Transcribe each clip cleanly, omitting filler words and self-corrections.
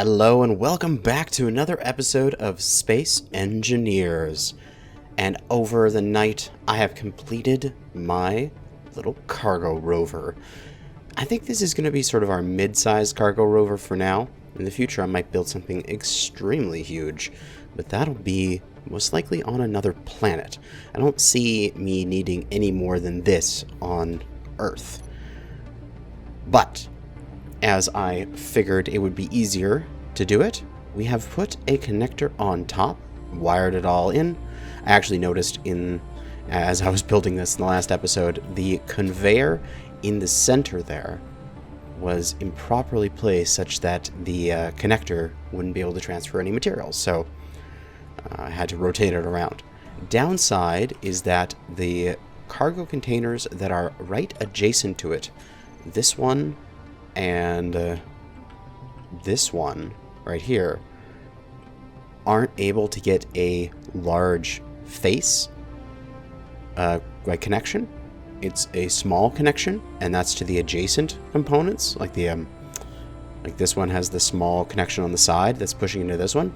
Hello and welcome back to another episode of Space Engineers. And over the night, I have completed my little cargo rover. I think this is going to be sort of our mid-sized cargo rover for now. In the future, I might build something extremely huge, but that'll be most likely on another planet. I don't see me needing any more than this on Earth. But as I figured it would be easier to do it, we have put a connector on top, wired it all in. I actually noticed as I was building this in the last episode, the conveyor in the center there was improperly placed such that the connector wouldn't be able to transfer any materials, so I had to rotate it around. Downside is that the cargo containers that are right adjacent to it, this one and this one right here, aren't able to get a large face connection. It's a small connection, and that's to the adjacent components. Like this one has the small connection on the side that's pushing into this one.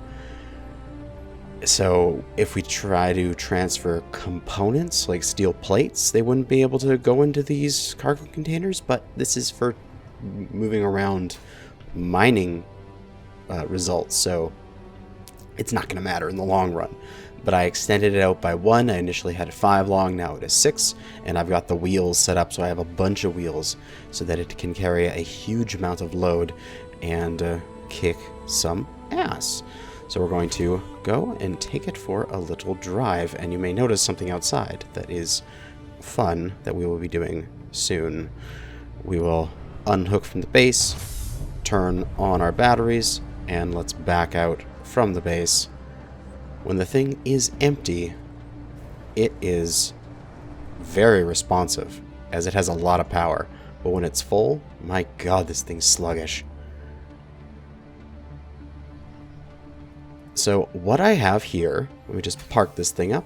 So if we try to transfer components like steel plates, they wouldn't be able to go into these cargo containers. But this is for moving around mining results, so it's not going to matter in the long run. But I extended it out by 1. I initially had 5 long, now it is 6, and I've got the wheels set up so I have a bunch of wheels so that it can carry a huge amount of load and kick some ass. So we're going to go and take it for a little drive, and you may notice something outside that is fun that we will be doing soon. We will unhook from the base, turn on our batteries, and let's back out from the base. When the thing is empty, it is very responsive, as it has a lot of power. But when it's full, my god, this thing's sluggish. So what I have here, let me just park this thing up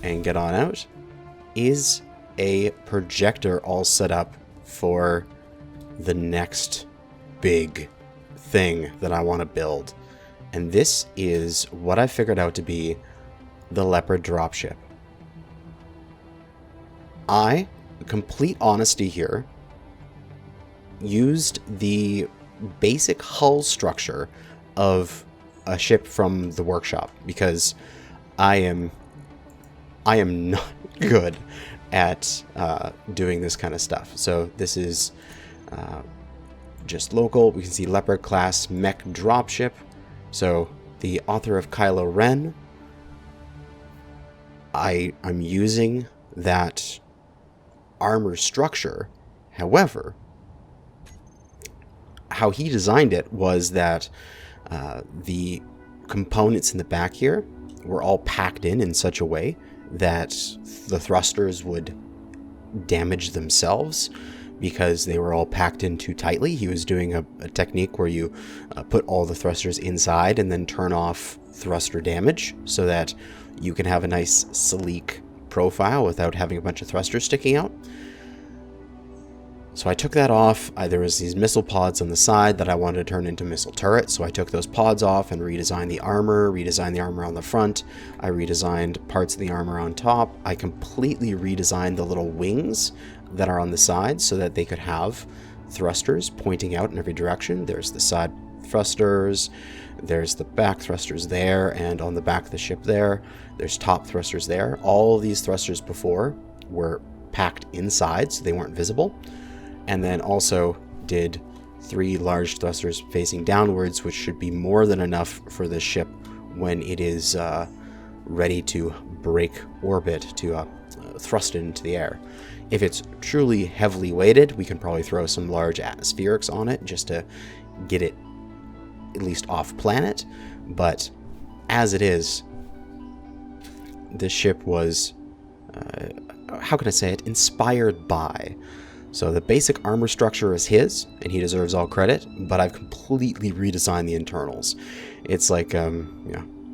and get on out, is a projector all set up for the next big thing that I want to build. And this is what I figured out to be the Leopard dropship. I, complete honesty here, used the basic hull structure of a ship from the workshop because I am not good at doing this kind of stuff. So this is just local. We can see Leopard class mech dropship. So the author of Kylo Ren, I'm using that armor structure. However, how he designed it was that the components in the back here were all packed in such a way that the thrusters would damage themselves because they were all packed in too tightly. He was doing a technique where you put all the thrusters inside and then turn off thruster damage so that you can have a nice sleek profile without having a bunch of thrusters sticking out. So I took that off. There was these missile pods on the side that I wanted to turn into missile turrets, so I took those pods off and redesigned the armor on the front. I redesigned parts of the armor on top. I completely redesigned the little wings that are on the sides so that they could have thrusters pointing out in every direction. There's the side thrusters, there's the back thrusters there, and on the back of the ship there's top thrusters there. All of these thrusters before were packed inside, so they weren't visible. And then also did 3 large thrusters facing downwards, which should be more than enough for the ship when it is ready to break orbit to thrust it into the air. If it's truly heavily weighted, we can probably throw some large atmospherics on it just to get it at least off planet. But as it is, this ship was, how can I say it, inspired by. So the basic armor structure is his, and he deserves all credit, but I've completely redesigned the internals. It's like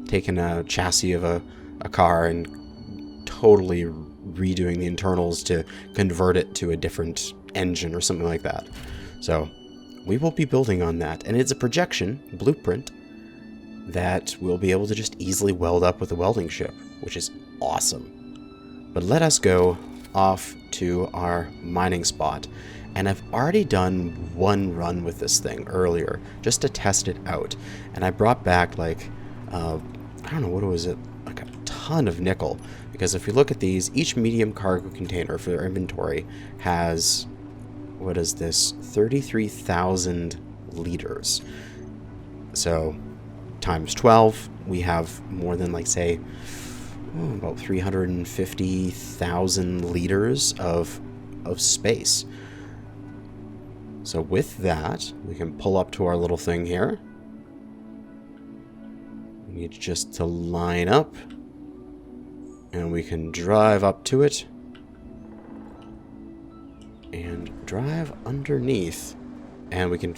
taking a chassis of a car and totally redoing the internals to convert it to a different engine or something like that. So we will be building on that. And it's a projection, blueprint, that we'll be able to just easily weld up with a welding ship, which is awesome. But let us go off to our mining spot. And I've already done one run with this thing earlier, just to test it out. And I brought back, like, I don't know, what was it? Like a ton of nickel. Because if you look at these, each medium cargo container for their inventory has, what is this? 33,000 liters. So, times 12, we have more than, like, say, about 350,000 liters of space. So with that, we can pull up to our little thing here. We need just to line up, and we can drive up to it and drive underneath, and we can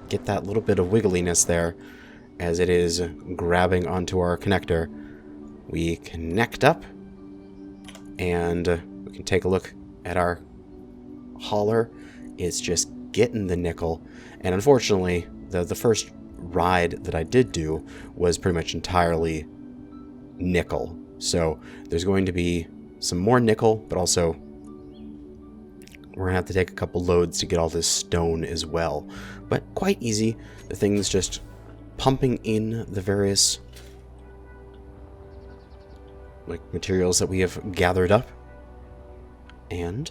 get that little bit of wiggliness there as it is grabbing onto our connector. We connect up, and we can take a look at our hauler. It's just getting the nickel, and unfortunately the first ride that I did do was pretty much entirely nickel, so there's going to be some more nickel, but also we're gonna have to take a couple loads to get all this stone as well, but quite easy. The thing's just pumping in the various materials that we have gathered up and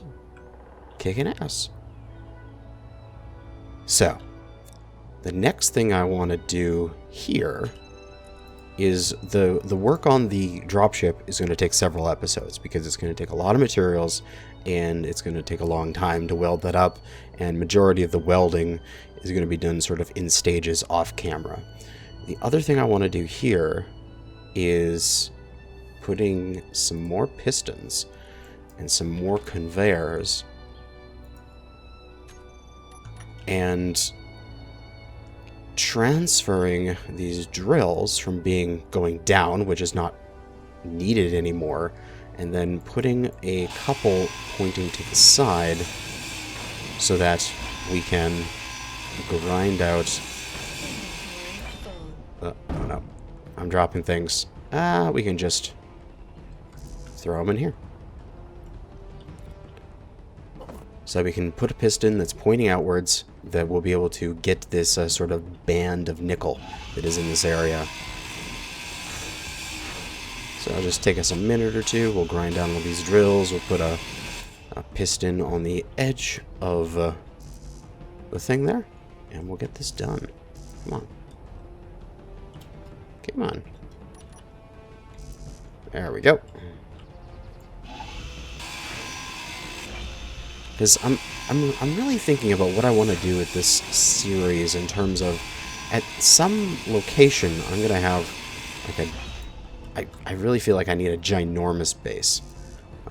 kicking ass. So, the next thing I want to do here is the work on the dropship is going to take several episodes because it's going to take a lot of materials and it's going to take a long time to weld that up, and majority of the welding is going to be done sort of in stages off camera. The other thing I want to do here is putting some more pistons and some more conveyors and transferring these drills from going down, which is not needed anymore, and then putting a couple pointing to the side so that we can grind out. Oh no, I'm dropping things. We can just throw them in here. So we can put a piston that's pointing outwards that will be able to get this sort of band of nickel that is in this area. So it'll just take us a minute or two. We'll grind down all these drills. We'll put a piston on the edge of the thing there, and we'll get this done. Come on. Come on. There we go. Because I'm really thinking about what I want to do with this series in terms of, at some location I'm gonna have like I really feel like I need a ginormous base,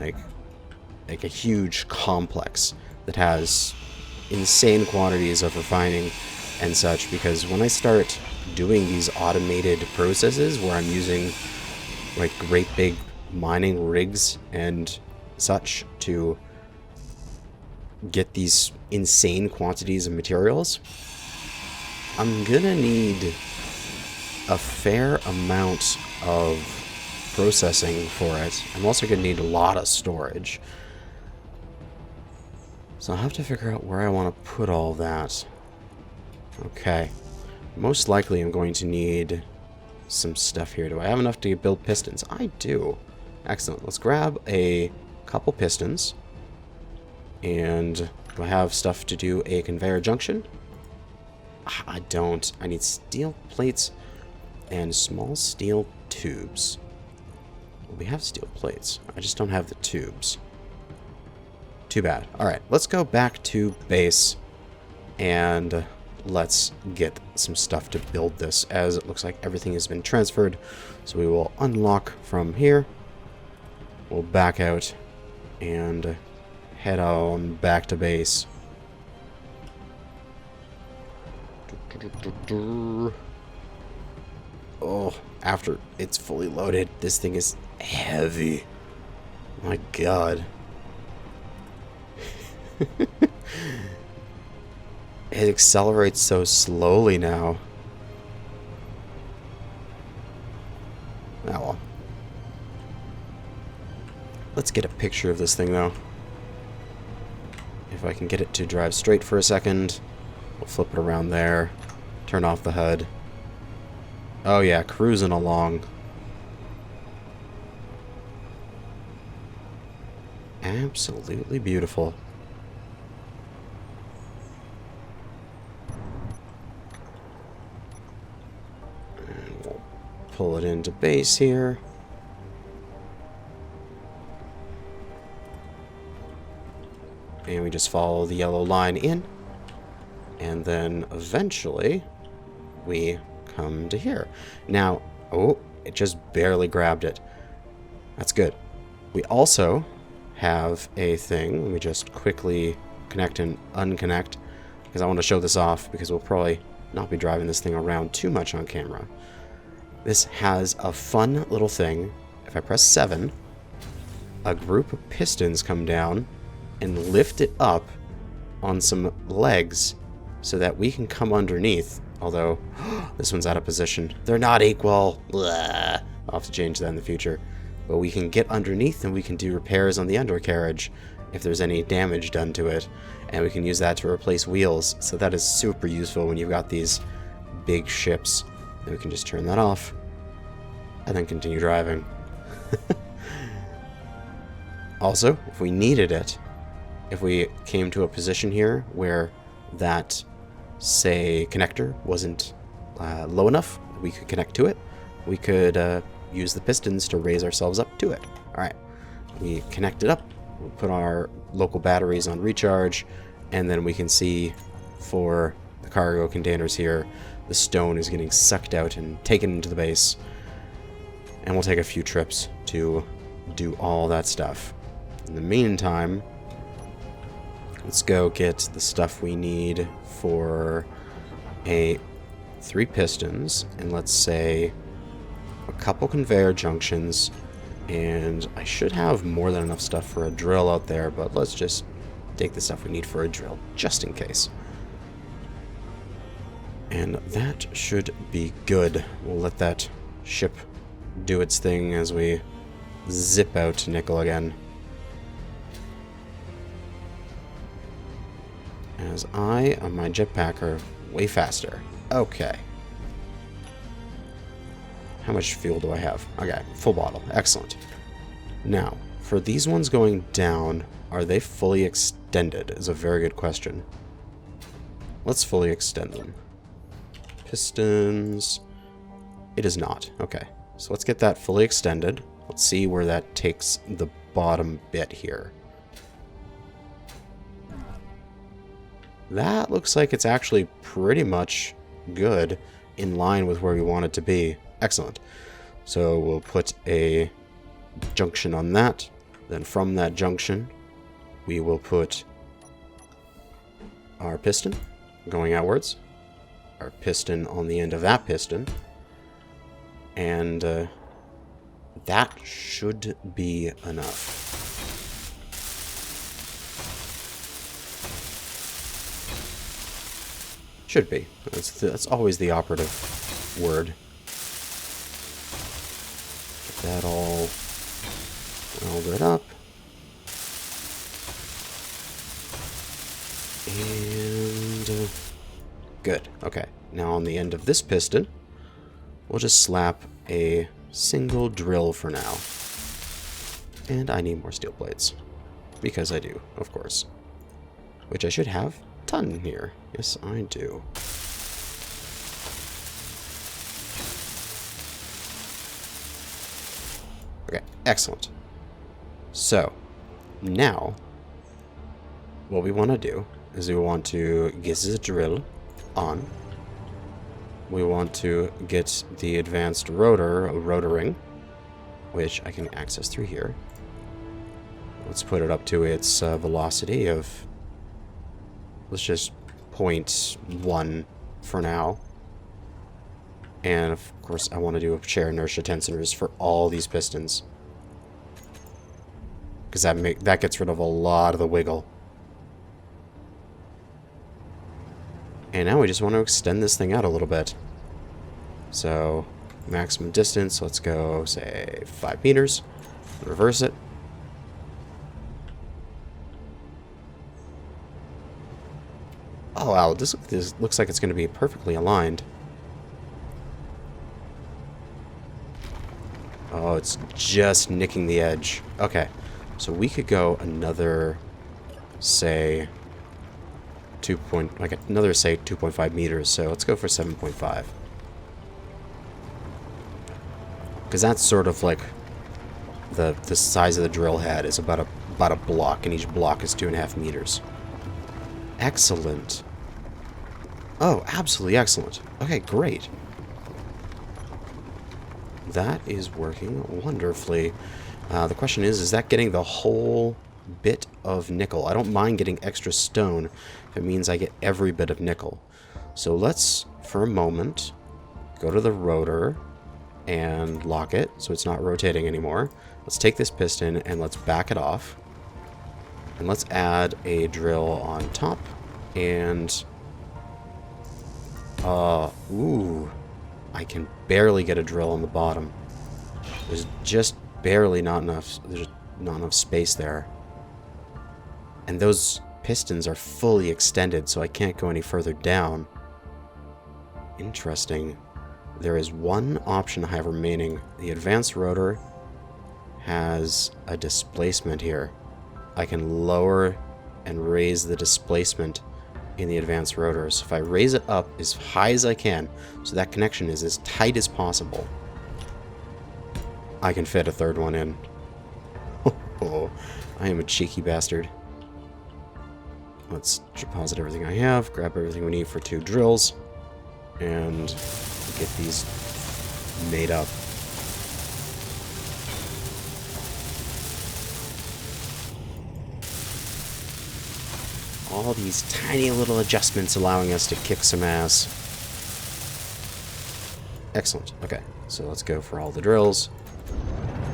like a huge complex that has insane quantities of refining and such, because when I start doing these automated processes where I'm using like great big mining rigs and such to get these insane quantities of materials, I'm gonna need a fair amount of processing for it. I'm also gonna need a lot of storage. So I'll have to figure out where I want to put all that. Okay. Most likely I'm going to need some stuff here. Do I have enough to build pistons? I do. Excellent. Let's grab a couple pistons. And do I have stuff to do a conveyor junction? I don't. I need steel plates and small steel tubes. Well, we have steel plates. I just don't have the tubes. Too bad. Alright, let's go back to base and let's get some stuff to build this, as it looks like everything has been transferred. So we will unlock from here. We'll back out and head on back to base. Oh, after it's fully loaded, this thing is heavy. My God. It accelerates so slowly now. Oh well. Let's get a picture of this thing, though. If I can get it to drive straight for a second, we'll flip it around there, turn off the HUD. Oh yeah, cruising along. Absolutely beautiful. And we'll pull it into base here. And we just follow the yellow line in. And then eventually we come to here. Now, oh, it just barely grabbed it. That's good. We also have a thing. Let me just quickly connect and unconnect, because I want to show this off, because we'll probably not be driving this thing around too much on camera. This has a fun little thing. If I press 7, a group of pistons come down and lift it up on some legs so that we can come underneath. Although, this one's out of position. They're not equal. Blah. I'll have to change that in the future. But we can get underneath and we can do repairs on the undercarriage if there's any damage done to it. And we can use that to replace wheels. So that is super useful when you've got these big ships. And we can just turn that off and then continue driving. Also, if we needed it, if we came to a position here where that, say, connector wasn't low enough, we could connect to it. We could use the pistons to raise ourselves up to it. Alright, we connect it up, we'll put our local batteries on recharge, and then we can see for the cargo containers here, the stone is getting sucked out and taken into the base. And we'll take a few trips to do all that stuff. In the meantime, let's go get the stuff we need for 3 pistons, and let's say a couple conveyor junctions, and I should have more than enough stuff for a drill out there, but let's just take the stuff we need for a drill, just in case. And that should be good. We'll let that ship do its thing as we zip out to Nickel again. As I, on my jetpack, are way faster. Okay. How much fuel do I have? Okay, full bottle. Excellent. Now, for these ones going down, are they fully extended? Is a very good question. Let's fully extend them. Pistons. It is not. Okay. So let's get that fully extended. Let's see where that takes the bottom bit here. That looks like it's actually pretty much good, in line with where we want it to be. Excellent. So we'll put a junction on that. Then from that junction, we will put our piston going outwards. Our piston on the end of that piston. And that should be enough. Should be. That's always the operative word. Get that all welded up. And good. Okay. Now on the end of this piston, we'll just slap a single drill for now. And I need more steel plates. Because I do, of course. Which I should have a ton here. Yes, I do. Okay, excellent. So, now, what we want to do is we want to get this drill on. We want to get the advanced rotoring, which I can access through here. Let's put it up to its velocity of, let's just 0.1 for now. And of course I want to do a chair inertia tensors for all these pistons, because that gets rid of a lot of the wiggle. And now we just want to extend this thing out a little bit. So, maximum distance, let's go, say, 5 meters. Reverse it. Oh, wow, this looks like it's going to be perfectly aligned. Oh, it's just nicking the edge. Okay, so we could go another, say, 2.5 meters. So let's go for 7.5. Because that's sort of like the size of the drill head is about a block, and each block is 2.5 meters. Excellent. Oh, absolutely excellent. Okay, great. That is working wonderfully. The question is that getting the whole bit of nickel? I don't mind getting extra stone if it means I get every bit of nickel. So let's, for a moment, go to the rotor and lock it so it's not rotating anymore. Let's take this piston and let's back it off. And let's add a drill on top. And ooh, I can barely get a drill on the bottom. There's just barely not enough. There's not enough space there. And those pistons are fully extended, so I can't go any further down. Interesting. There is one option I have remaining. The advanced rotor has a displacement here. I can lower and raise the displacement in the advanced rotor. So if I raise it up as high as I can, so that connection is as tight as possible, I can fit a third one in. Oh, I am a cheeky bastard. Let's deposit everything I have, grab everything we need for 2 drills, and get these made up. All these tiny little adjustments allowing us to kick some ass. Excellent. Okay, so let's go for all the drills.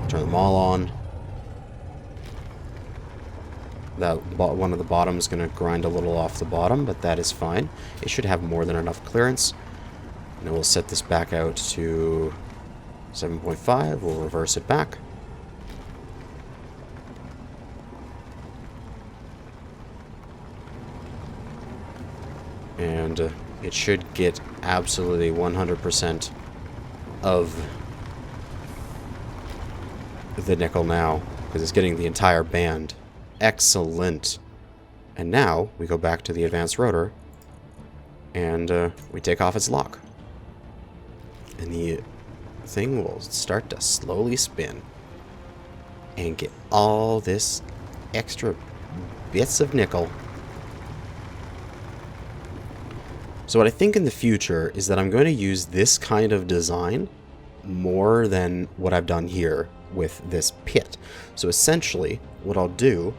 Turn them all on. That one of the bottom is going to grind a little off the bottom, but that is fine. It should have more than enough clearance. And we'll set this back out to 7.5. We'll reverse it back. And it should get absolutely 100% of the nickel now, because it's getting the entire band. Excellent. And now we go back to the advanced rotor and we take off its lock. And the thing will start to slowly spin and get all this extra bits of nickel. So what I think in the future is that I'm going to use this kind of design more than what I've done here with this pit. So essentially, what I'll do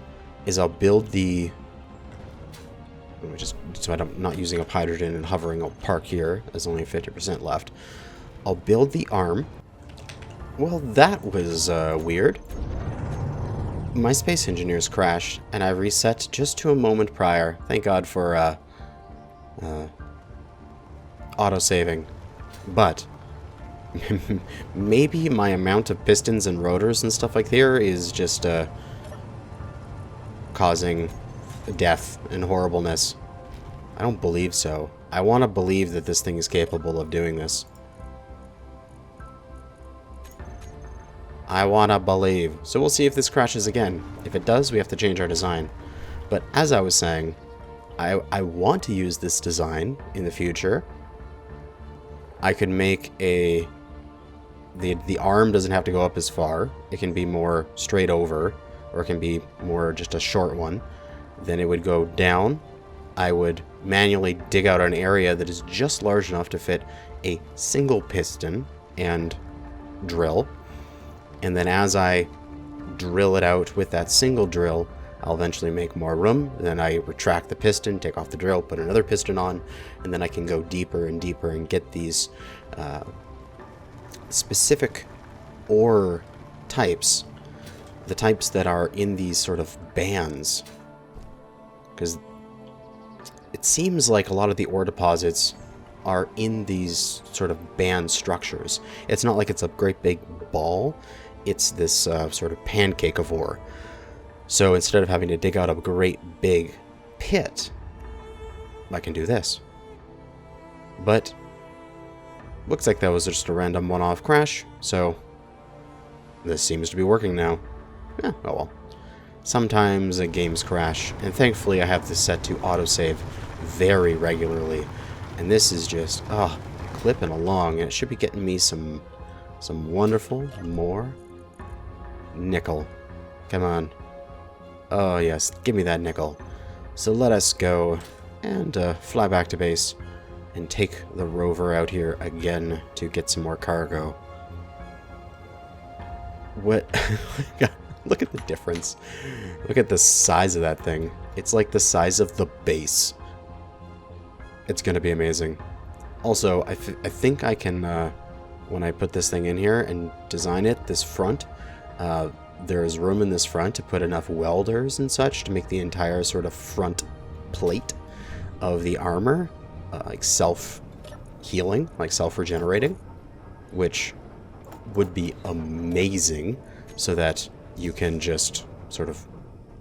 is I'll build the... so I'm not using up hydrogen and hovering, I'll park here. There's only 50% left. I'll build the arm. Well, that was weird. My space engineers crashed, and I reset just to a moment prior. Thank God for auto-saving. But maybe my amount of pistons and rotors and stuff like there is just causing death and horribleness. I don't believe so. I want to believe that this thing is capable of doing this. I want to believe. So we'll see if this crashes again. If it does, we have to change our design. But as I was saying, I want to use this design in the future. I could make a... The arm doesn't have to go up as far. It can be more straight over, or it can be more just a short one. Then it would go down. I would manually dig out an area that is just large enough to fit a single piston and drill. And then as I drill it out with that single drill, I'll eventually make more room. Then I retract the piston, take off the drill, put another piston on, and then I can go deeper and deeper and get these specific ore types, the types that are in these sort of bands. Because it seems like a lot of the ore deposits are in these sort of band structures. It's not like it's a great big ball. It's this sort of pancake of ore. So instead of having to dig out a great big pit, I can do this. But looks like that was just a random one-off crash, so this seems to be working now. Oh well. Sometimes games crash, and thankfully I have this set to autosave very regularly. And this is just, clipping along, and it should be getting me some wonderful, more nickel. Come on. Oh yes, give me that nickel. So let us go and fly back to base and take the rover out here again to get some more cargo. What? Look at the difference. Look at the size of that thing. It's like the size of the base. It's going to be amazing. Also, I think I can, when I put this thing in here and design it, this front, there is room in this front to put enough welders and such to make the entire sort of front plate of the armor like self-healing, like self-regenerating, which would be amazing, so that you can just sort of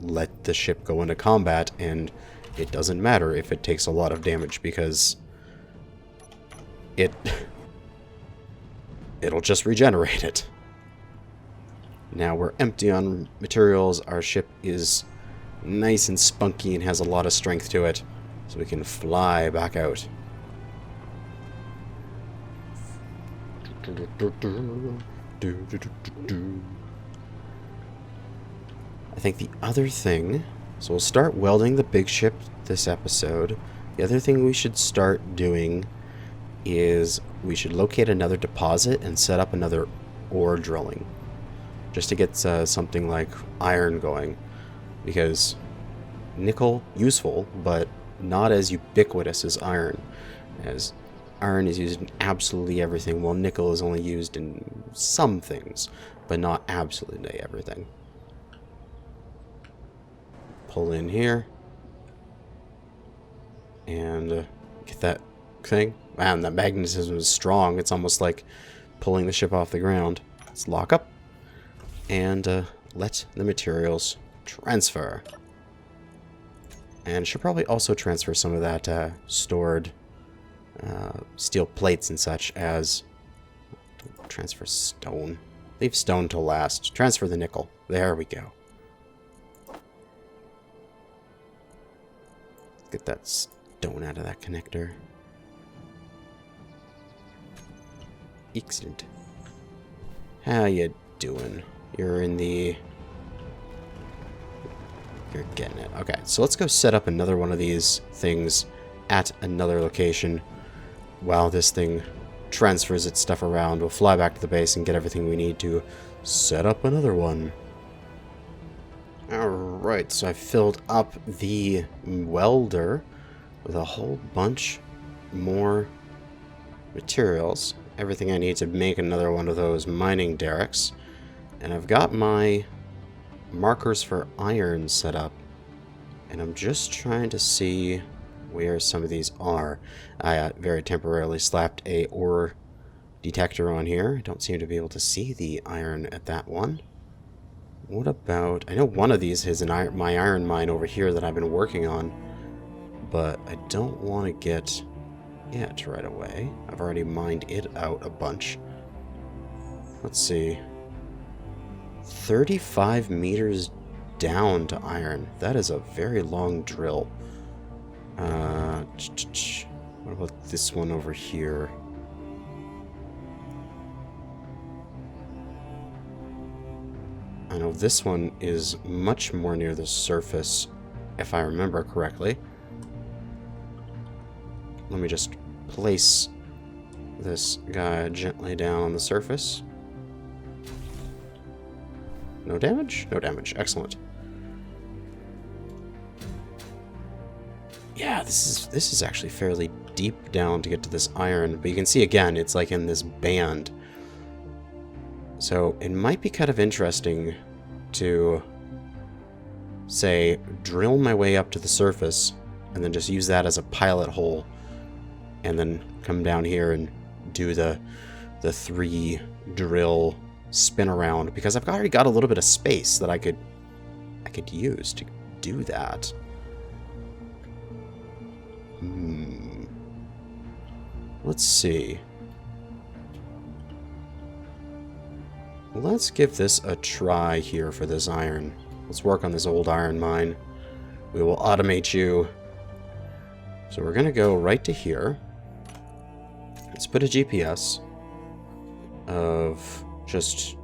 let the ship go into combat and it doesn't matter if it takes a lot of damage, because it'll just regenerate it. Now we're empty on materials. Our ship is nice and spunky and has a lot of strength to it, so we can fly back out. I think the other thing, so we'll start welding the big ship this episode. The other thing we should start doing is we should locate another deposit and set up another ore drilling, just to get something like iron going, because nickel, useful, but not as ubiquitous as iron, as iron is used in absolutely everything, while nickel is only used in some things, but not absolutely everything. Pull in here and get that thing. Man, that magnetism is strong. It's almost like pulling the ship off the ground. Let's lock up and let the materials transfer. And should probably also transfer some of that stored steel plates and such as... Don't transfer stone. Leave stone till last. Transfer the nickel. There we go. Get that stone out of that connector. Excellent. How you doing? You're in the... You're getting it. Okay, so let's go set up another one of these things at another location while this thing transfers its stuff around. We'll fly back to the base and get everything we need to set up another one. Alright, so I filled up the welder with a whole bunch more materials. Everything I need to make another one of those mining derricks. And I've got my markers for iron set up. And I'm just trying to see where some of these are. I very temporarily slapped a ore detector on here. I don't seem to be able to see the iron at that one. What about... I know one of these is my iron mine over here that I've been working on, but I don't want to get it right away. I've already mined it out a bunch. Let's see. 35 meters down to iron. That is a very long drill. What about this one over here? I know this one is much more near the surface, if I remember correctly. Let me just place this guy gently down on the surface. No damage? No damage. Excellent. Yeah, this is actually fairly deep down to get to this iron, but you can see again, it's like in this band. So it might be kind of interesting to, say, drill my way up to the surface and then just use that as a pilot hole, and then come down here and do the 3 drill spin around, because I've already got a little bit of space that I could use to do that. Let's see. Let's give this a try here for this iron. Let's work on this old iron mine. We will automate you. So we're going to go right to here. Let's put a GPS of just,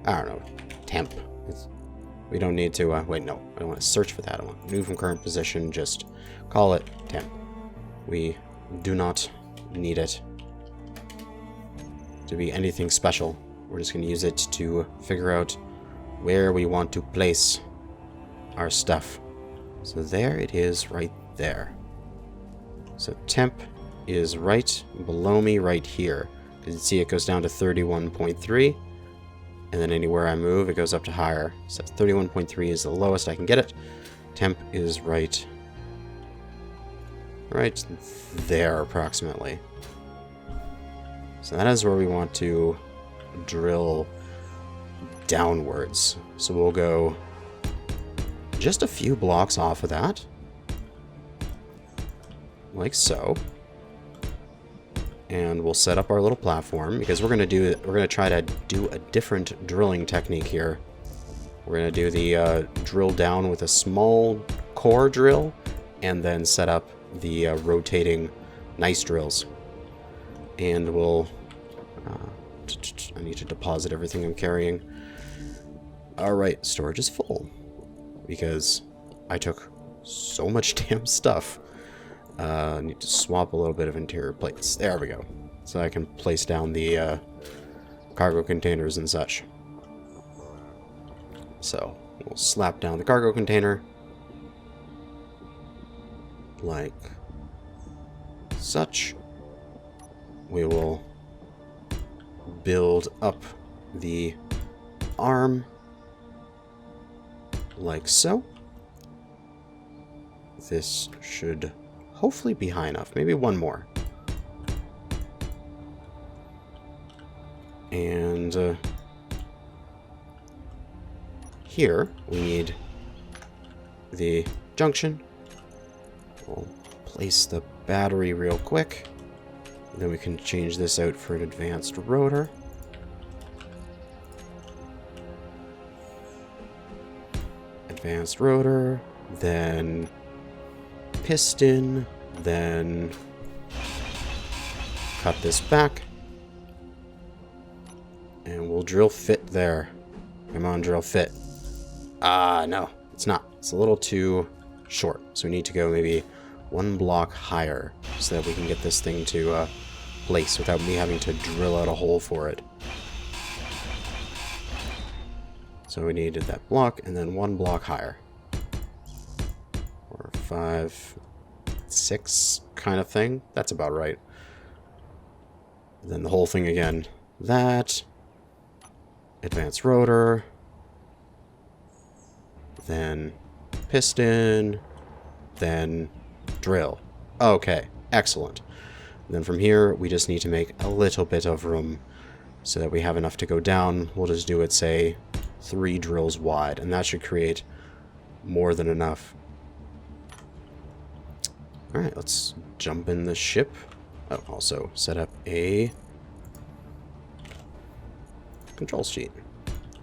I don't know, temp. We don't need to, wait, no, I don't want to search for that. I want new from current position, just call it temp. We do not need it to be anything special. We're just going to use it to figure out where we want to place our stuff. So there it is right there. So temp is right below me right here. You can see it goes down to 31.3. And then anywhere I move, it goes up to higher. So 31.3 is the lowest I can get it. Temp is right there approximately. So that is where we want to drill downwards. So we'll go just a few blocks off of that, like so. And we'll set up our little platform, because we're going to try to do a different drilling technique here. We're going to do the drill down with a small core drill, and then set up the rotating nice drills. And we'll I need to deposit everything I'm carrying. Alright, storage is full, because I took so much damn stuff. I need to swap a little bit of interior plates. There we go. So I can place down the cargo containers and such. So we'll slap down the cargo container like such. We will build up the arm like so. This should hopefully be high enough. Maybe one more. And here we need the junction. We'll place the battery real quick. Then we can change this out for an advanced rotor. Advanced rotor, then piston, then cut this back. And we'll drill fit there. Come on, drill fit. No, it's not. It's a little too short. So we need to go maybe one block higher so that we can get this thing to place without me having to drill out a hole for it. So we needed that block and then one block higher. 4, 5, 6 kind of thing. That's about right. And then the whole thing again. That. Advanced rotor. Then piston. Then drill. Okay, excellent. And then from here, we just need to make a little bit of room so that we have enough to go down. We'll just do it, say, 3 drills wide, and that should create more than enough. Alright, let's jump in the ship. Oh, also set up a control sheet.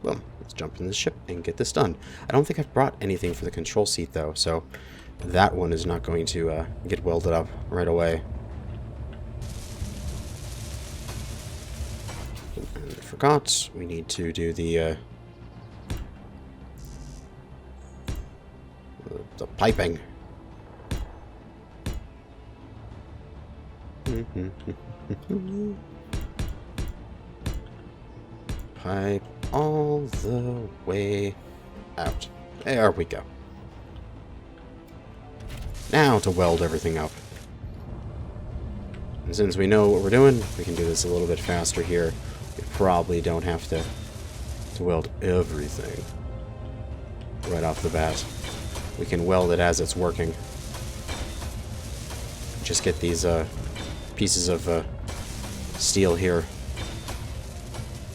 Boom. Let's jump in the ship and get this done. I don't think I've brought anything for the control seat, though, so that one is not going to get welded up right away. And I forgot, we need to do the piping. Pipe all the way out. There we go. Now to weld everything up. And since we know what we're doing, we can do this a little bit faster here. We probably don't have to weld everything right off the bat. we can weld it as it's working. Just get these pieces of steel here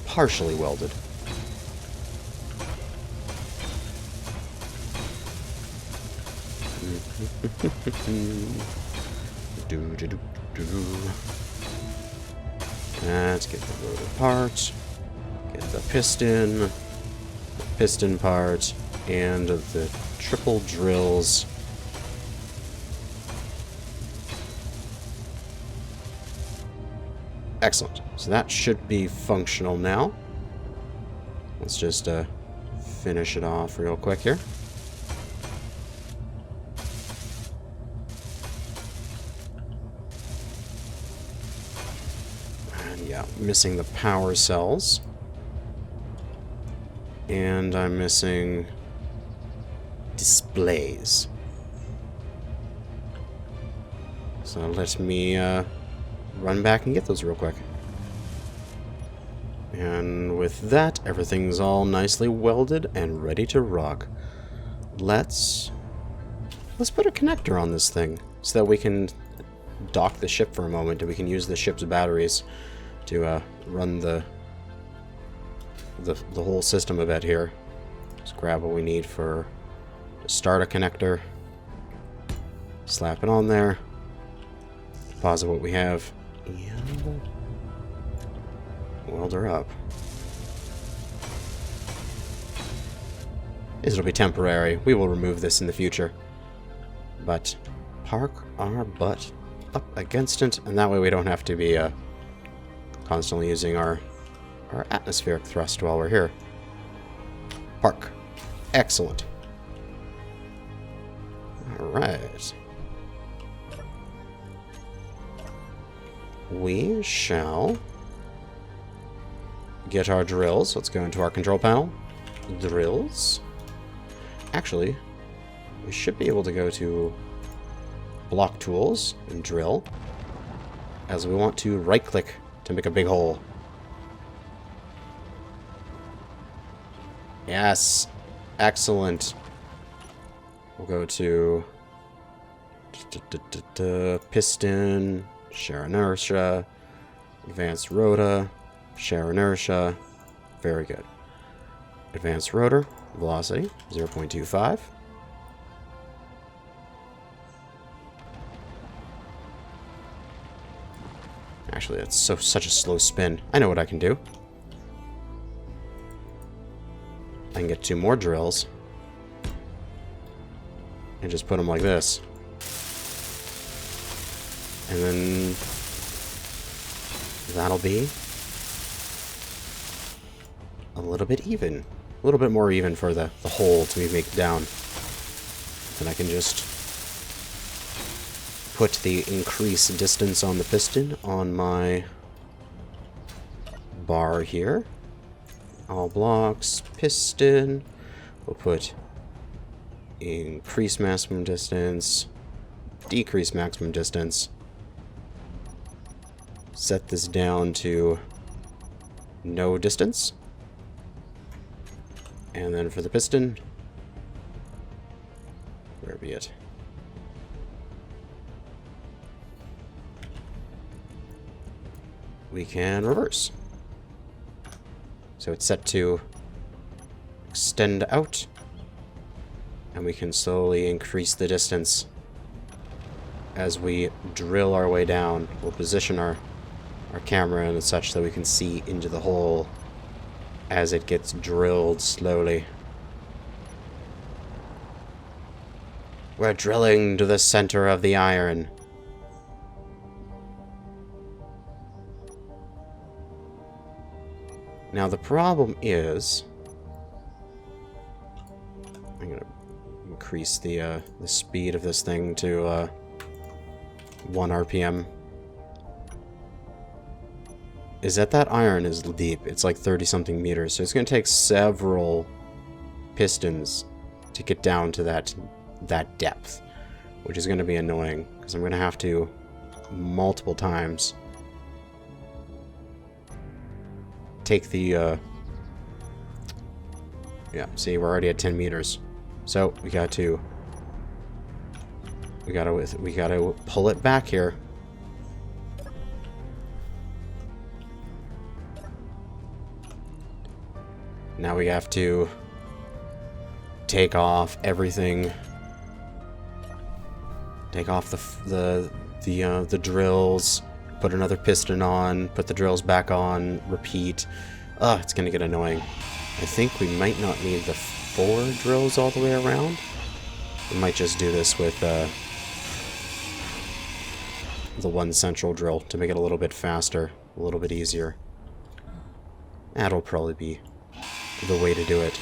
partially welded. Let's get the rotor part, get the piston part, and the triple drills. Excellent. So that should be functional now. Let's just finish it off real quick here. And yeah, missing the power cells. And I'm missing displays. So let me run back and get those real quick. And with that, everything's all nicely welded and ready to rock. Let's put a connector on this thing so that we can dock the ship for a moment and we can use the ship's batteries to run the whole system a bit here. Just grab what we need to start a connector, slap it on there, deposit what we have, and weld her up. It'll be temporary. We will remove this in the future. But park our butt up against it, and that way we don't have to be constantly using our atmospheric thrust while we're here. Park. Excellent. Alright. We shall get our drills. Let's go into our control panel. Drills. Actually, we should be able to go to block tools and drill, as we want to right click to make a big hole. Yes. Excellent. We'll go to piston, share inertia, advanced rota, share inertia. Very good. Advanced rotor, velocity, 0.25. Actually, that's such a slow spin. I know what I can do. I can get 2 more drills and just put them like this. And then that'll be a little bit even. A little bit more even for the hole to be made down. Then I can just put the increased distance on the piston on my bar here. All blocks, piston. We'll put increase maximum distance, decrease maximum distance. Set this down to no distance. And then for the piston, where be it? We can reverse. So it's set to extend out, and we can slowly increase the distance as we drill our way down. We'll position our camera and such that we can see into the hole as it gets drilled slowly. We're drilling to the center of the iron. Now the problem is, I'm gonna increase the speed of this thing to 1 RPM. Is that iron is deep. It's like 30-something meters, so it's gonna take several pistons to get down to that depth, which is gonna be annoying because I'm gonna have to multiple times take the yeah, see, we're already at 10 meters. So we got to We gotta pull it back here. Now we have to take off everything. Take off the drills. Put another piston on. Put the drills back on. Repeat. It's gonna get annoying. I think we might not need the 4 drills all the way around. We might just do this with the 1 central drill to make it a little bit faster, a little bit easier. That'll probably be the way to do it.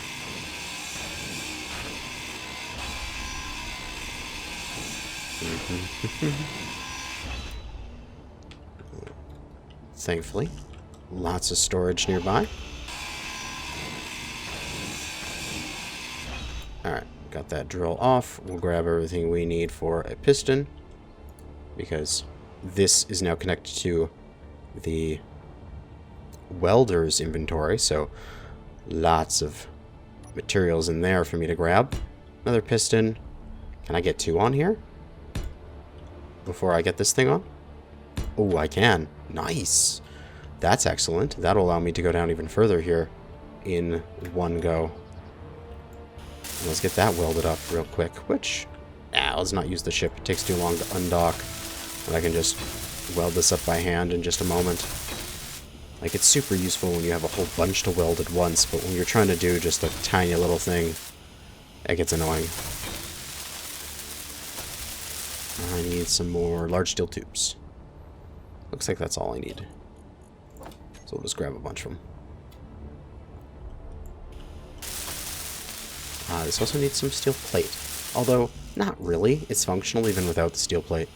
Thankfully, lots of storage nearby. Alright, got that drill off. We'll grab everything we need for a piston, because this is now connected to the welder's inventory, so lots of materials in there for me to grab. Another piston. Can I get 2 on here before I get this thing on? Oh, I can. Nice. That's excellent. That'll allow me to go down even further here in one go. Let's get that welded up real quick, which, let's not use the ship. It takes too long to undock, and I can just weld this up by hand in just a moment. Like, it's super useful when you have a whole bunch to weld at once, but when you're trying to do just a tiny little thing, it gets annoying. I need some more large steel tubes. Looks like that's all I need. So we'll just grab a bunch of them. This also needs some steel plate. Although, not really. It's functional even without the steel plate.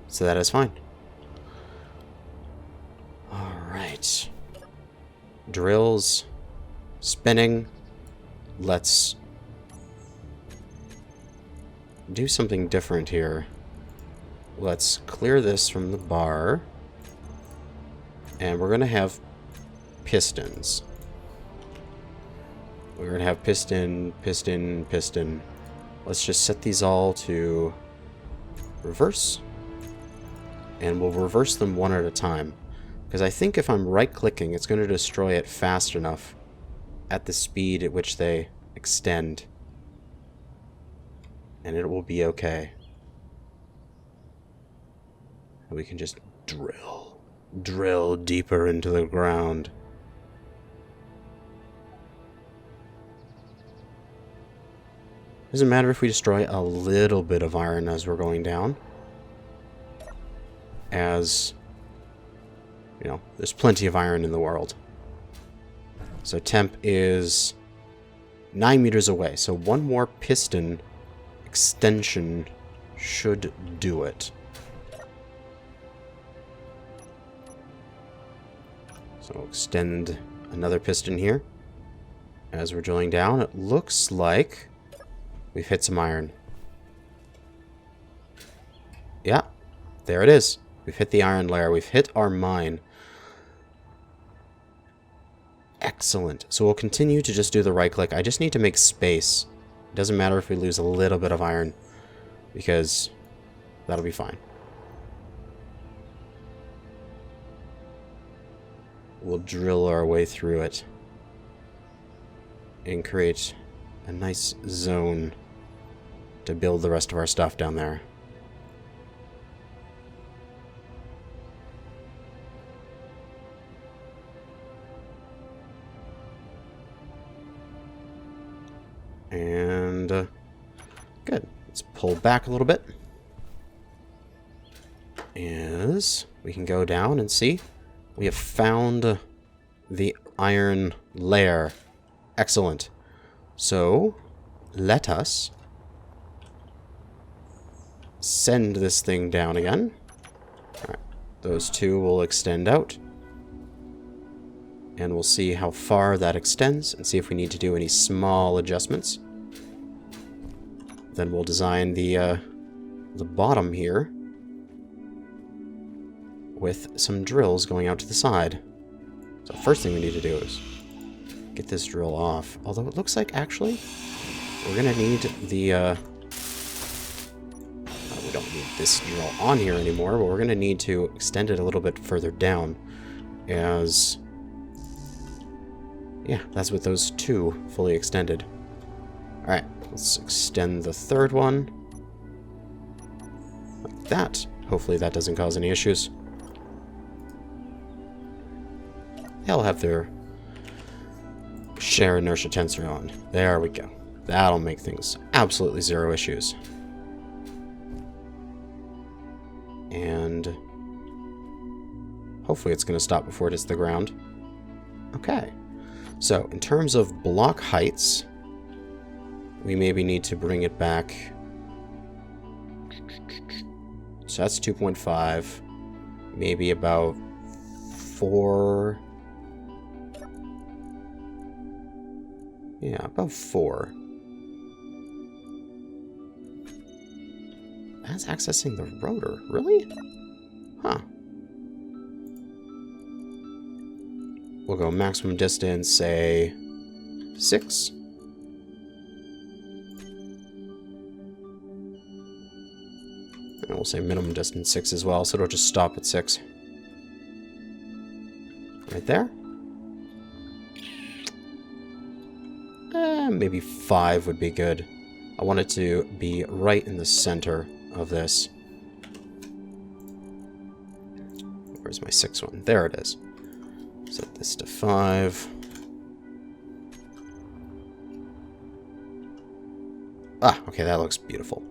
So that is fine. Alright. Drills. Spinning. Let's do something different here. Let's clear this from the bar. And we're going to have pistons. We're going to have piston, piston, piston. Let's just set these all to reverse. And we'll reverse them one at a time. Because I think if I'm right-clicking, it's going to destroy it fast enough at the speed at which they extend. And it will be okay. And we can just drill deeper into the ground. Doesn't matter if we destroy a little bit of iron as we're going down. As, you know, there's plenty of iron in the world. So temp is 9 meters away. So one more piston extension should do it. So extend another piston here. As we're drilling down, it looks like we've hit some iron. Yeah, there it is. We've hit the iron layer. We've hit our mine. Excellent. So we'll continue to just do the right click. I just need to make space. It doesn't matter if we lose a little bit of iron, because that'll be fine. We'll drill our way through it and create a nice zone to build the rest of our stuff down there. And good. Let's pull back a little bit. As we can go down and see, we have found the iron layer. Excellent. So let us send this thing down again. Alright, those two will extend out. And we'll see how far that extends and see if we need to do any small adjustments. Then we'll design the bottom here with some drills going out to the side. So the first thing we need to do is get this drill off. Although it looks like actually we're going to need the need this drill on here anymore, but we're going to need to extend it a little bit further down, as, yeah, that's with those two fully extended. Alright, let's extend the third one, like that. Hopefully that doesn't cause any issues. They'll have their share inertia tensor on. There we go. That'll make things absolutely zero issues. And hopefully it's going to stop before it hits the ground. Okay. So in terms of block heights, we maybe need to bring it back. So that's 2.5. Maybe about 4. Yeah, about 4. That's accessing the rotor. Really? Huh. We'll go maximum distance, say 6. And we'll say minimum distance 6 as well, so it'll just stop at 6. Right there. Maybe 5 would be good. I want it to be right in the center of this. Where's my 6 one? There it is. Set this to 5. Ah, okay, that looks beautiful.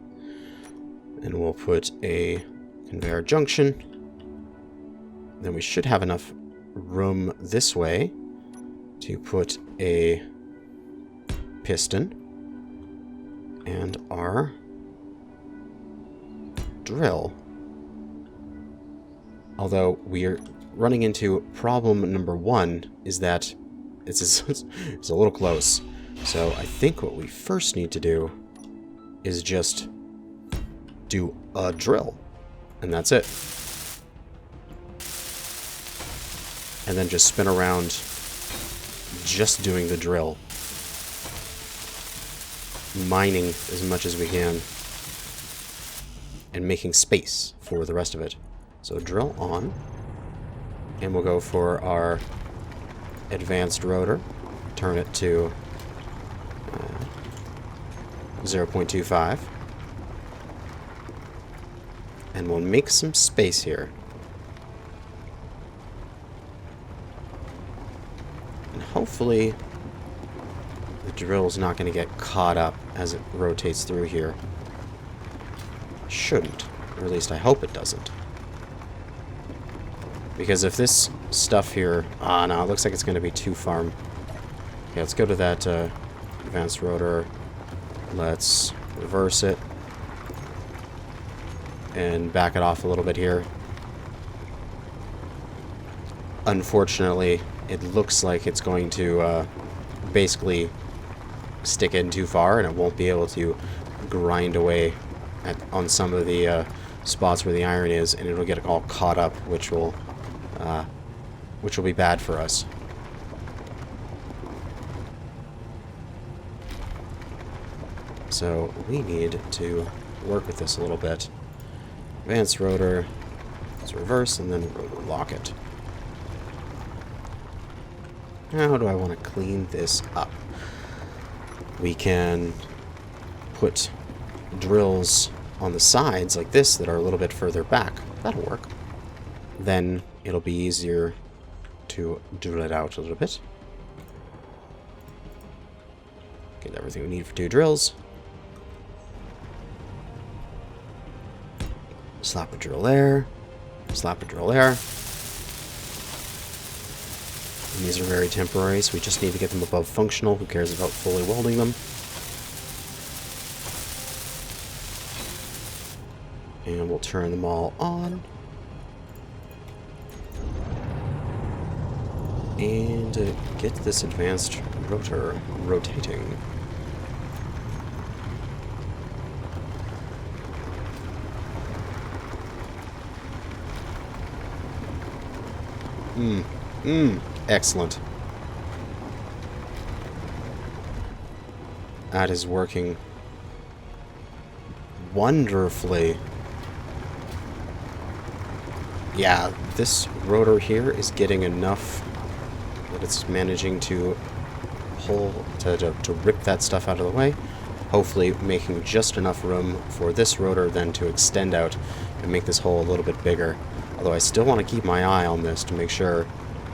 And we'll put a conveyor junction. Then we should have enough room this way to put a piston and our drill. Although we're running into problem number 1 is that it's a little close. So I think what we first need to do is just do a drill, and that's it. And then just spin around just doing the drill, mining as much as we can and making space for the rest of it. So drill on, and we'll go for our advanced rotor, turn it to 0.25, and we'll make some space here. And hopefully the drill's not going to get caught up as it rotates through here. Shouldn't, or at least I hope it doesn't. Because if this stuff here... Ah, no, it looks like it's going to be too far. Okay, let's go to that advanced rotor. Let's reverse it. And back it off a little bit here. Unfortunately, it looks like it's going to basically stick in too far, and it won't be able to grind away on some of the spots where the iron is, and it'll get all caught up, which will be bad for us. So we need to work with this a little bit. Advanced rotor, let's reverse, and then rotor lock it. How do I want to clean this up? We can put drills on the sides like this that are a little bit further back. That'll work. Then it'll be easier to drill it out a little bit. Get everything we need for 2 drills. Slap a drill there. Slap a drill there. And these are very temporary, so we just need to get them above functional. Who cares about fully welding them? And we'll turn them all on. And get this advanced rotor rotating. Excellent. That is working wonderfully. yeah, this rotor here is getting enough that it's managing to pull, to rip that stuff out of the way. Hopefully making just enough room for this rotor then to extend out and make this hole a little bit bigger. Although I still want to keep my eye on this to make sure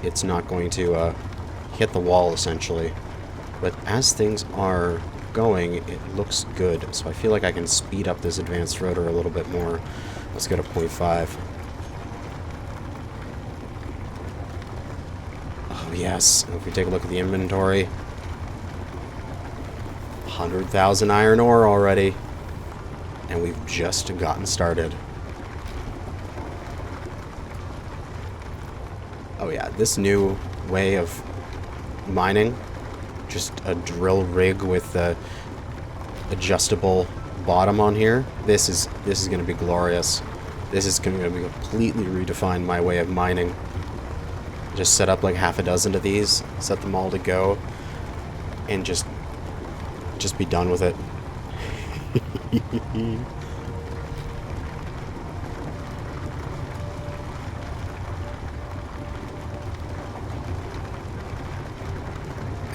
it's not going to hit the wall, essentially. But as things are going, it looks good. So I feel like I can speed up this advanced rotor a little bit more. Let's go to 0.5. Oh, yes. If we take a look at the inventory, 100,000 iron ore already. And we've just gotten started. Oh yeah, this new way of mining, just a drill rig with the adjustable bottom on here. This is going to be glorious. This is going to be completely redefine my way of mining. Just set up like half a dozen of these, set them all to go, and just be done with it.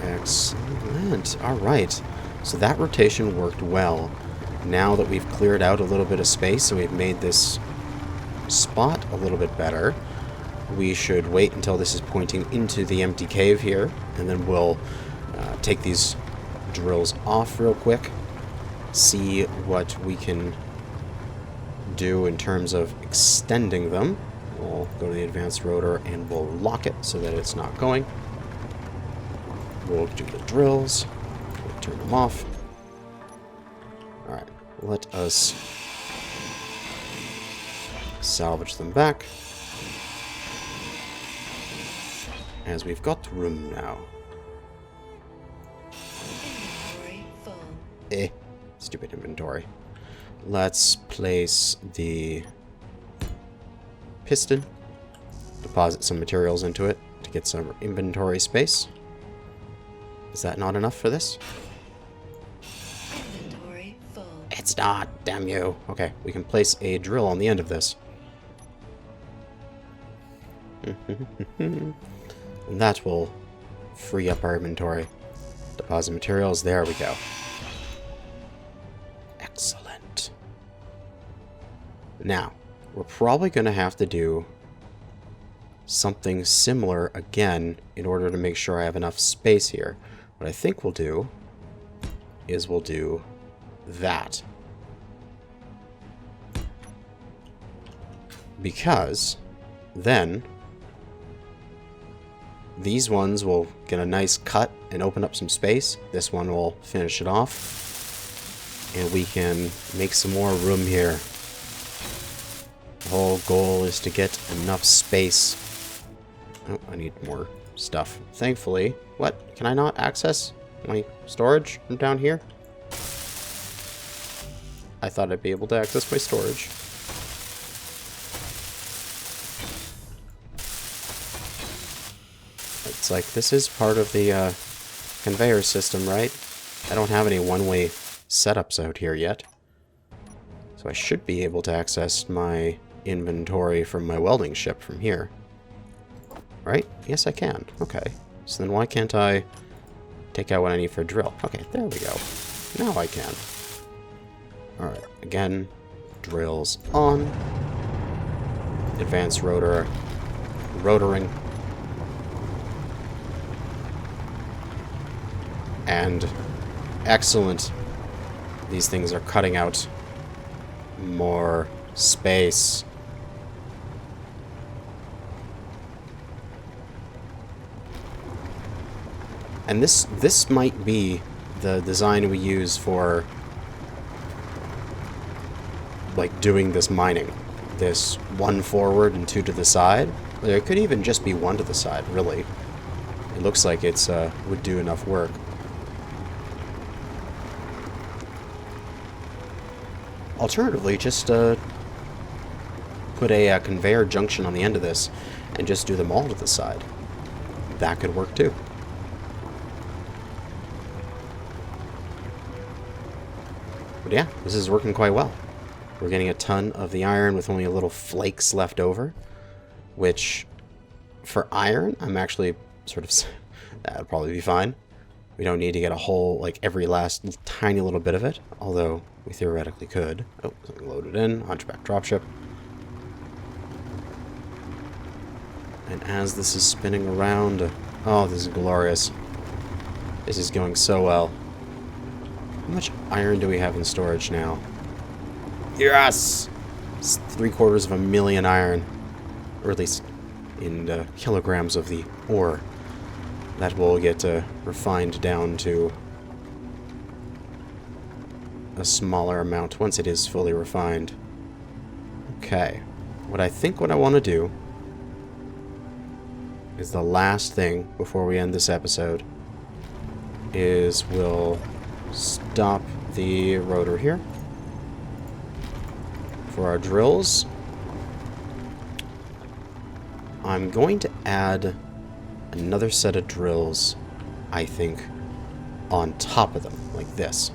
Excellent. Alright. So that rotation worked well. Now that we've cleared out a little bit of space, so we've made this spot a little bit better, we should wait until this is pointing into the empty cave here, and then we'll take these drills off real quick, see what we can do in terms of extending them. We'll go to the advanced rotor and we'll lock it so that it's not going. We'll do the drills. We'll turn them off. Alright, let us salvage them back, as we've got room now. Inventory full. Stupid inventory. Let's place the piston, deposit some materials into it to get some inventory space. Is that not enough for this? Inventory full. It's not, damn you. Okay, we can place a drill on the end of this. And that will free up our inventory. Deposit materials, there we go. Excellent. Now, we're probably going to have to do something similar again in order to make sure I have enough space here. What I think we'll do is we'll do that. Because then these ones will get a nice cut and open up some space. This one will finish it off. And we can make some more room here. The whole goal is to get enough space. Oh, I need more stuff. Thankfully, what? Can I not access my storage from down here? I thought I'd be able to access my storage. It's like, this is part of the conveyor system, right? I don't have any one-way setups out here yet. So I should be able to access my inventory from my welding ship from here. Right? Yes, I can. Okay. So then why can't I take out what I need for a drill? Okay, there we go. Now I can. Alright, again, drills on. Advanced rotor. Rotoring. And excellent. These things are cutting out more space. And this might be the design we use for like doing this mining. This one forward and two to the side. There could even just be one to the side, really. It looks like it's would do enough work. Alternatively, just put a conveyor junction on the end of this and just do them all to the side. That could work too. But yeah, this is working quite well. We're getting a ton of the iron with only a little flakes left over. which for iron, I'm actually sort of, that'll probably be fine. We don't need to get a whole, like, every last tiny little bit of it, although we theoretically could. Oh, something loaded in, Hunchback dropship. And as this is spinning around, oh, this is glorious. This is going so well. How much iron do we have in storage now? Yes! It's 750,000 iron. Or at least in kilograms of the ore. That will get refined down to a smaller amount once it is fully refined. Okay. What I want to do is the last thing before we end this episode is we'll stop the rotor here for our drills. I'm going to add another set of drills, I think, on top of them, like this.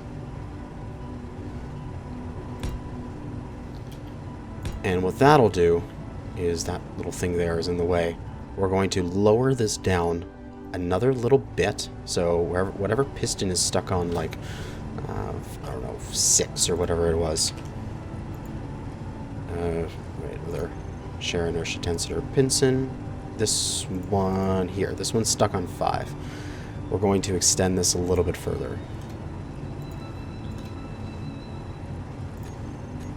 And what that'll do is, that little thing there is in the way. We're going to lower this down another little bit, so whatever piston is stuck on, like, I don't know, 6 or whatever it was. Wait, another share inertia tensor pinson. This one here. This one's stuck on 5. We're going to extend this a little bit further.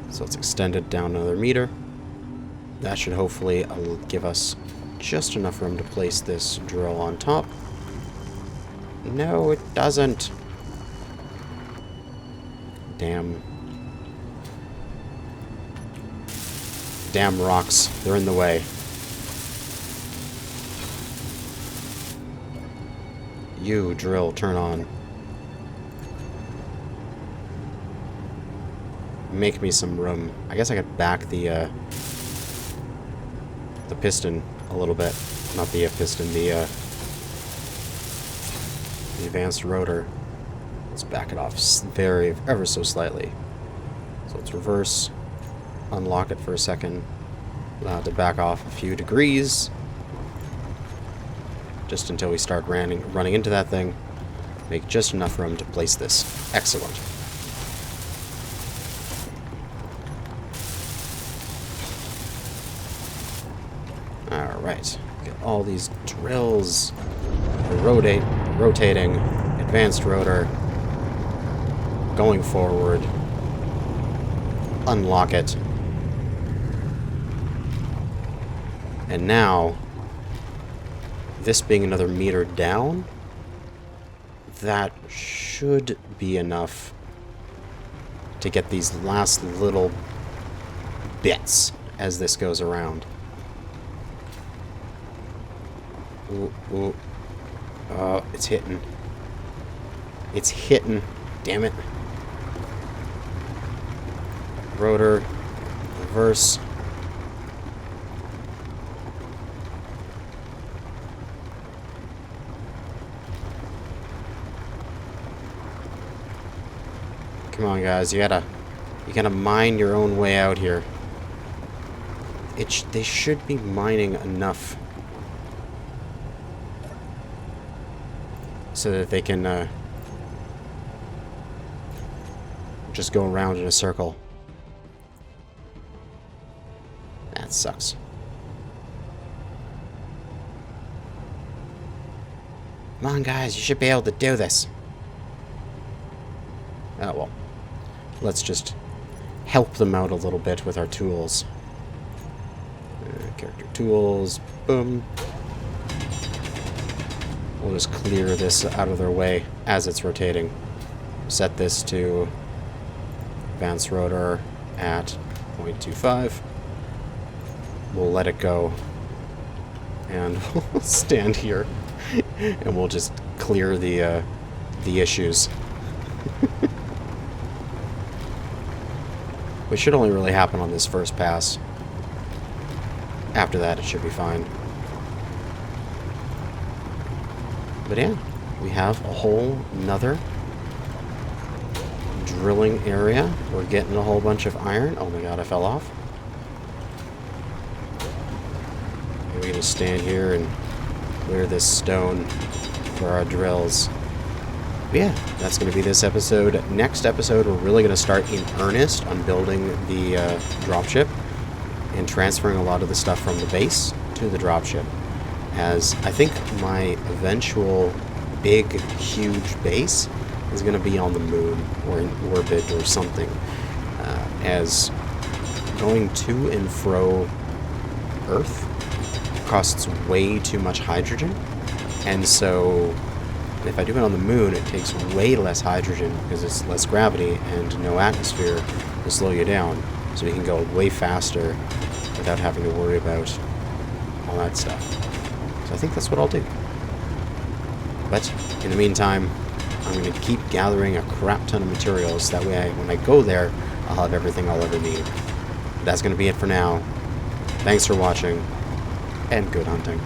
So it's extended down another meter. That should hopefully give us just enough room to place this drill on top. No, it doesn't. Damn. Damn rocks. They're in the way. You, drill, turn on. Make me some room. I guess I could back the piston a little bit. Not the piston, the advanced rotor. Let's back it off ever so slightly. So let's reverse, unlock it for a second. Allow it to back off a few degrees. Just until we start running into that thing. Make just enough room to place this. Excellent. Alright. Get all these drills. Rotating. Advanced rotor. Going forward. Unlock it. And now, this being another meter down, that should be enough to get these last little bits as this goes around. Ooh, ooh. Oh, it's hitting. It's hitting. Damn it. Rotor. Reverse. Come on, guys. You gotta mine your own way out here. They should be mining enough so that they can just go around in a circle. That sucks. Come on, guys. You should be able to do this. Oh, well. Let's just help them out a little bit with our tools. Character tools. Boom. We'll just clear this out of their way as it's rotating. Set this to advanced rotor at 0.25. We'll let it go. And we'll stand here. And we'll just clear the issues. Which should only really happen on this first pass. After that, it should be fine. But yeah, we have a whole nother drilling area. We're getting a whole bunch of iron. Oh my god, I fell off. we're gonna stand here and clear this stone for our drills. But yeah, that's gonna be this episode. Next episode, we're really gonna start in earnest on building the dropship and transferring a lot of the stuff from the base to the dropship. As I think my eventual big, huge base is going to be on the moon or in orbit or something. As going to and fro Earth costs way too much hydrogen, and so if I do it on the moon, it takes way less hydrogen because it's less gravity and no atmosphere to slow you down, so you can go way faster without having to worry about all that stuff. So I think that's what I'll do. But in the meantime, I'm going to keep gathering a crap ton of materials. That way, when I go there, I'll have everything I'll ever need. That's going to be it for now. Thanks for watching, and good hunting.